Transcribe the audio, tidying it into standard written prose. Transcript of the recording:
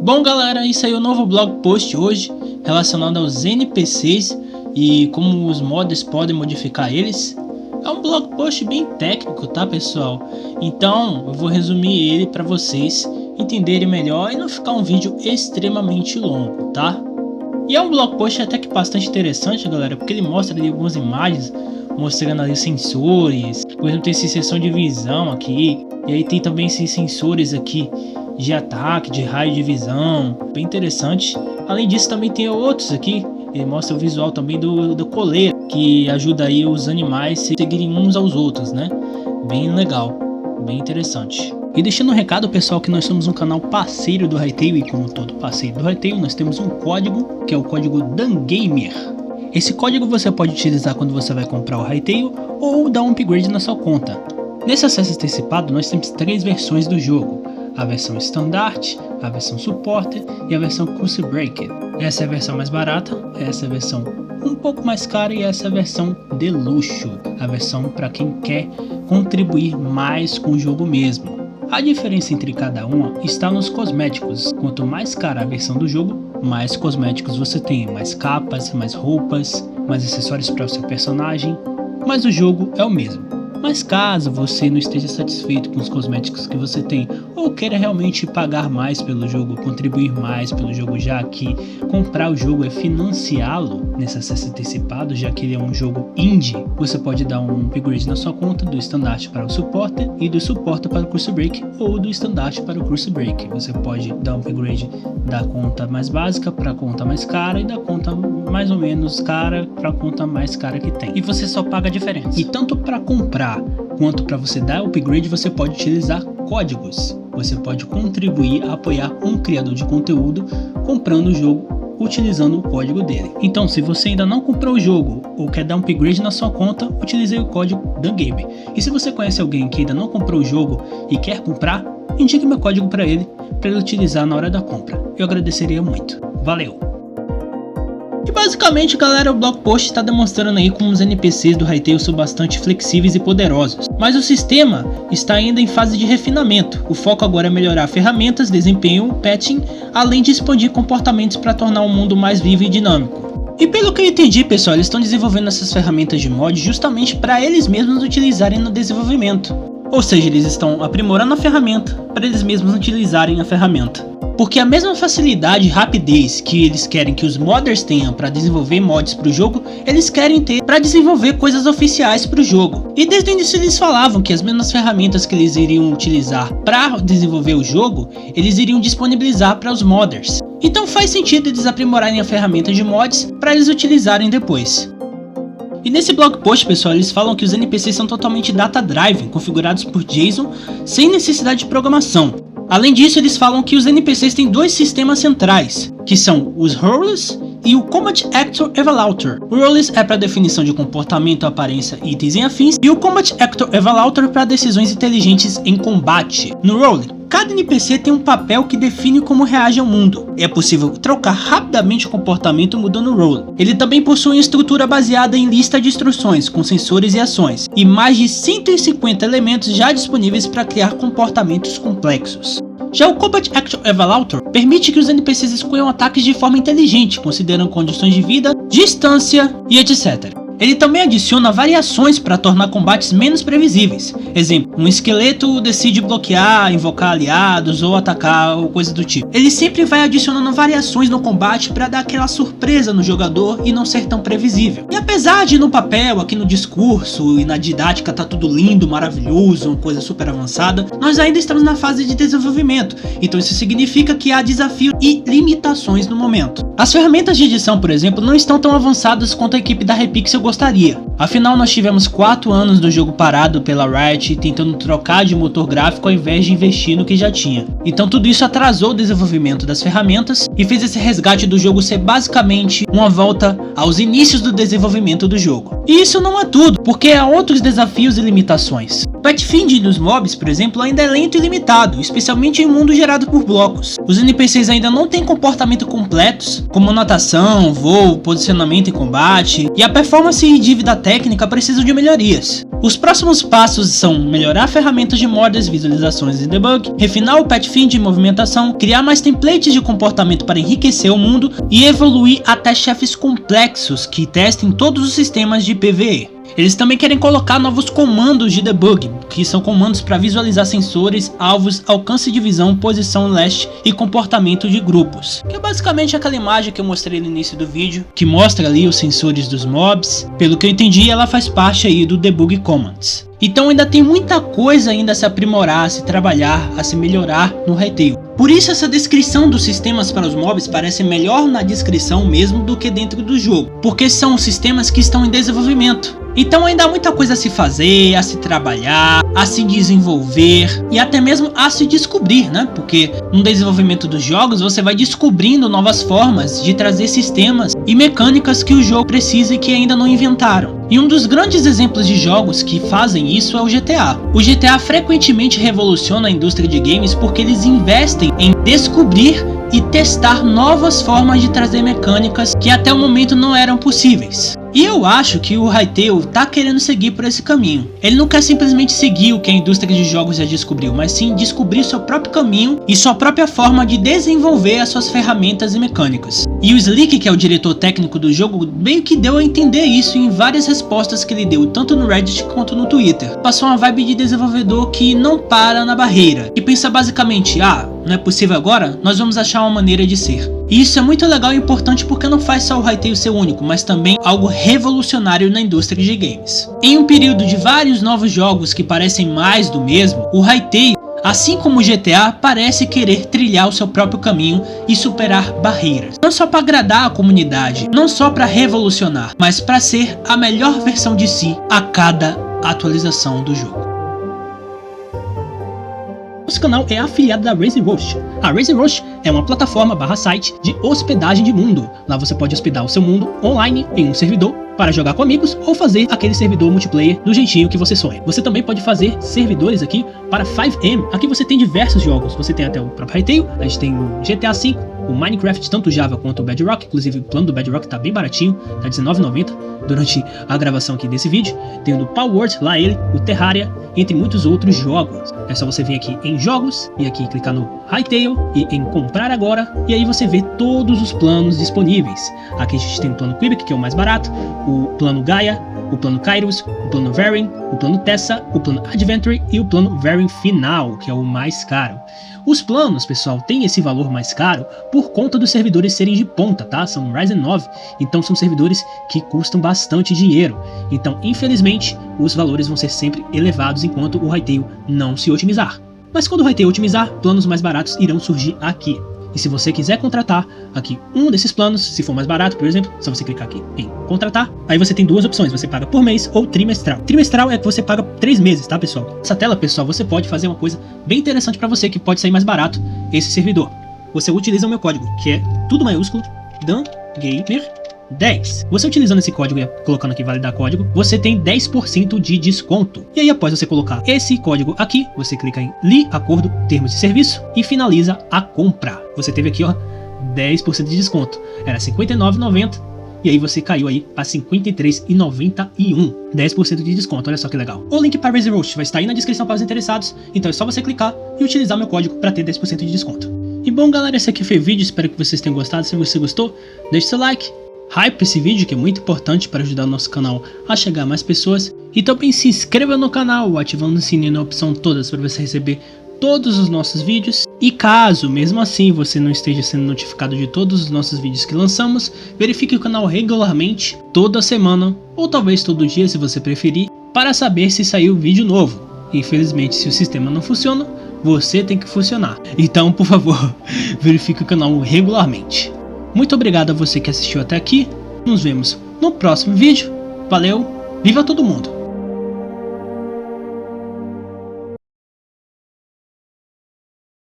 Bom galera, isso aí é o novo blog post hoje relacionado aos NPCs e como os modders podem modificar eles. É um blog post bem técnico, tá pessoal? Então eu vou resumir ele para vocês entenderem melhor e não ficar um vídeo extremamente longo, tá? E é um blog post até que bastante interessante, galera, porque ele mostra ali algumas imagens mostrando ali sensores. Por exemplo, tem essa seção de visão aqui, e aí tem também esses sensores aqui de ataque, de raio de visão, bem interessante. Além disso também tem outros aqui, ele mostra o visual também do coleira, que ajuda aí os animais a seguirem uns aos outros, né? Bem legal, bem interessante. E deixando um recado pessoal que nós somos um canal parceiro do Hytale, e como todo parceiro do Hytale nós temos um código, que é o código DANGAMER. Esse código você pode utilizar quando você vai comprar o Hytale ou dar um upgrade na sua conta. Nesse acesso antecipado nós temos 3 versões do jogo: a versão Standard, a versão Supporter e a versão Curse Breaker. Essa é a versão mais barata, essa é a versão um pouco mais cara e essa é a versão de luxo, a versão para quem quer contribuir mais com o jogo mesmo. A diferença entre cada uma está nos cosméticos. Quanto mais cara a versão do jogo, mais cosméticos você tem, mais capas, mais roupas, mais acessórios para o seu personagem, mas o jogo é o mesmo. Mas caso você não esteja satisfeito com os cosméticos que você tem, ou queira realmente pagar mais pelo jogo, contribuir mais pelo jogo, já que comprar o jogo é financiá-lo nesse acesso antecipado, já que ele é um jogo indie, você pode dar um upgrade na sua conta do Standard para o Supporter e do Supporter para o Curse Break, ou do Standard para o Curse Break. Você pode dar um upgrade da conta mais básica para a conta mais cara e da conta mais ou menos cara para a conta mais cara que tem. E você só paga a diferença. E tanto para comprar quanto para você dar upgrade, você pode utilizar códigos. Você pode contribuir a apoiar um criador de conteúdo comprando o jogo utilizando o código dele. Então, se você ainda não comprou o jogo ou quer dar um upgrade na sua conta, utilize o código DANGAMER. E se você conhece alguém que ainda não comprou o jogo e quer comprar, indique meu código para ele utilizar na hora da compra. Eu agradeceria muito. Valeu! E basicamente, galera, o blog post está demonstrando aí como os NPCs do Hytale são bastante flexíveis e poderosos, mas o sistema está ainda em fase de refinamento. O foco agora é melhorar ferramentas, desempenho, patching, além de expandir comportamentos para tornar o mundo mais vivo e dinâmico. E pelo que eu entendi, pessoal, eles estão desenvolvendo essas ferramentas de mod justamente para eles mesmos utilizarem no desenvolvimento. Ou seja, eles estão aprimorando a ferramenta para eles mesmos utilizarem a ferramenta. Porque a mesma facilidade e rapidez que eles querem que os modders tenham para desenvolver mods para o jogo, eles querem ter para desenvolver coisas oficiais para o jogo. E desde o início eles falavam que as mesmas ferramentas que eles iriam utilizar para desenvolver o jogo, eles iriam disponibilizar para os modders. Então faz sentido eles aprimorarem a ferramenta de mods para eles utilizarem depois. E nesse blog post, pessoal, eles falam que os NPCs são totalmente data-driven, configurados por JSON, sem necessidade de programação. Além disso, eles falam que os NPCs têm 2 sistemas centrais, que são os Roles e o Combat Actor Evaluator. O Roles é para definição de comportamento, aparência, itens e afins, e o Combat Actor Evaluator para decisões inteligentes em combate. No Role, cada NPC tem um papel que define como reage ao mundo. É possível trocar rapidamente o comportamento mudando o role. Ele também possui uma estrutura baseada em lista de instruções, com sensores e ações, e mais de 150 elementos já disponíveis para criar comportamentos complexos. Já o Combat Actor Evaluator permite que os NPCs escolham ataques de forma inteligente, considerando condições de vida, distância e etc. Ele também adiciona variações para tornar combates menos previsíveis. Exemplo, um esqueleto decide bloquear, invocar aliados ou atacar ou coisa do tipo. Ele sempre vai adicionando variações no combate para dar aquela surpresa no jogador e não ser tão previsível. E apesar de no papel, aqui no discurso e na didática tá tudo lindo, maravilhoso, uma coisa super avançada, nós ainda estamos na fase de desenvolvimento. Então isso significa que há desafios e limitações no momento. As ferramentas de edição, por exemplo, não estão tão avançadas quanto a equipe da Hypixel gostaria. Afinal, nós tivemos 4 anos do jogo parado pela Riot tentando trocar de motor gráfico ao invés de investir no que já tinha. Então tudo isso atrasou o desenvolvimento das ferramentas e fez esse resgate do jogo ser basicamente uma volta aos inícios do desenvolvimento do jogo. E isso não é tudo, porque há outros desafios e limitações. O pathfinding dos mobs, por exemplo, ainda é lento e limitado, especialmente em um mundo gerado por blocos. Os NPCs ainda não têm comportamento completos, como natação, voo, posicionamento em combate, e a performance e dívida técnica precisam de melhorias. Os próximos passos são melhorar ferramentas de modders, visualizações e debug, refinar o patch feed de movimentação, criar mais templates de comportamento para enriquecer o mundo e evoluir até chefes complexos que testem todos os sistemas de PvE. Eles também querem colocar novos comandos de debug, que são comandos para visualizar sensores, alvos, alcance de visão, posição last e comportamento de grupos. Que é basicamente aquela imagem que eu mostrei no início do vídeo, que mostra ali os sensores dos mobs. Pelo que eu entendi, ela faz parte aí do debug commands. Então ainda tem muita coisa ainda a se aprimorar, a se trabalhar, a se melhorar no Hytale. Por isso essa descrição dos sistemas para os mobs parece melhor na descrição mesmo do que dentro do jogo, porque são sistemas que estão em desenvolvimento. Então ainda há muita coisa a se fazer, a se trabalhar, a se desenvolver e até mesmo a se descobrir, né? Porque no desenvolvimento dos jogos você vai descobrindo novas formas de trazer sistemas e mecânicas que o jogo precisa e que ainda não inventaram. E um dos grandes exemplos de jogos que fazem isso é o GTA. O GTA frequentemente revoluciona a indústria de games porque eles investem em descobrir e testar novas formas de trazer mecânicas que até o momento não eram possíveis. E eu acho que o Hytale tá querendo seguir por esse caminho. Ele não quer simplesmente seguir o que a indústria de jogos já descobriu, mas sim descobrir seu próprio caminho e sua própria forma de desenvolver as suas ferramentas e mecânicas. E o Slick, que é o diretor técnico do jogo, meio que deu a entender isso em várias respostas que ele deu, tanto no Reddit quanto no Twitter. Passou uma vibe de desenvolvedor que não para na barreira e pensa basicamente, não é possível agora? Nós vamos achar uma maneira de ser. E isso é muito legal e importante porque não faz só o Hytale ser único, mas também algo revolucionário na indústria de games. Em um período de vários novos jogos que parecem mais do mesmo, o Hytale, assim como o GTA, parece querer trilhar o seu próprio caminho e superar barreiras. Não só para agradar a comunidade, não só para revolucionar, mas para ser a melhor versão de si a cada atualização do jogo. Nosso canal é afiliado da Raise Roast. A Raise Roast é uma plataforma /site de hospedagem de mundo. Lá você pode hospedar o seu mundo online em um servidor para jogar com amigos ou fazer aquele servidor multiplayer do jeitinho que você sonha. Você também pode fazer servidores aqui para 5M. Aqui você tem diversos jogos. Você tem até o próprio Hytale, a gente tem o GTA V, o Minecraft, tanto o Java quanto o Bedrock. Inclusive o plano do Bedrock tá bem baratinho, tá R$19,90 durante a gravação aqui desse vídeo. Tem o do Palworld, lá ele, o Terraria, entre muitos outros jogos. É só você vir aqui em jogos e aqui clicar no Hytale e em comprar agora, e aí você vê todos os planos disponíveis. Aqui a gente tem o plano Quebec, que é o mais barato, o plano Gaia, o plano Kairos, o plano Varying, o plano Tessa, o plano Adventure e o plano Varying Final, que é o mais caro. Os planos, pessoal, têm esse valor mais caro por conta dos servidores serem de ponta, tá? São Ryzen 9, então são servidores que custam bastante dinheiro. Então, infelizmente, os valores vão ser sempre elevados enquanto o Hytale não se otimizar. Mas quando o Hytale otimizar, planos mais baratos irão surgir aqui. E se você quiser contratar aqui um desses planos, se for mais barato, por exemplo, só você clicar aqui em contratar, aí você tem duas opções, você paga por mês ou trimestral. Trimestral é que você paga 3 meses, tá, pessoal? Nessa tela, pessoal, você pode fazer uma coisa bem interessante para você, que pode sair mais barato esse servidor. Você utiliza o meu código, que é tudo maiúsculo, DANGAMER10. Você utilizando esse código e colocando aqui validar código, você tem 10% de desconto. E aí após você colocar esse código aqui, você clica em li acordo, termos de serviço e finaliza a compra. Você teve aqui, ó, 10% de desconto. Era R$ 59,90 e aí você caiu aí para R$ 53,91. 10% de desconto, olha só que legal. O link para Raise Roast vai estar aí na descrição para os interessados, então é só você clicar e utilizar meu código para ter 10% de desconto. E bom, galera, esse aqui foi o vídeo, espero que vocês tenham gostado. Se você gostou, deixe seu like, hype esse vídeo que é muito importante para ajudar o nosso canal a chegar a mais pessoas. E também se inscreva no canal, ativando o sininho na opção todas para você receber todos os nossos vídeos. E caso, mesmo assim, você não esteja sendo notificado de todos os nossos vídeos que lançamos, verifique o canal regularmente, toda semana, ou talvez todo dia se você preferir, para saber se saiu vídeo novo. Infelizmente, se o sistema não funciona, você tem que funcionar. Então, por favor, verifique o canal regularmente. Muito obrigado a você que assistiu até aqui. Nos vemos no próximo vídeo. Valeu, viva todo mundo!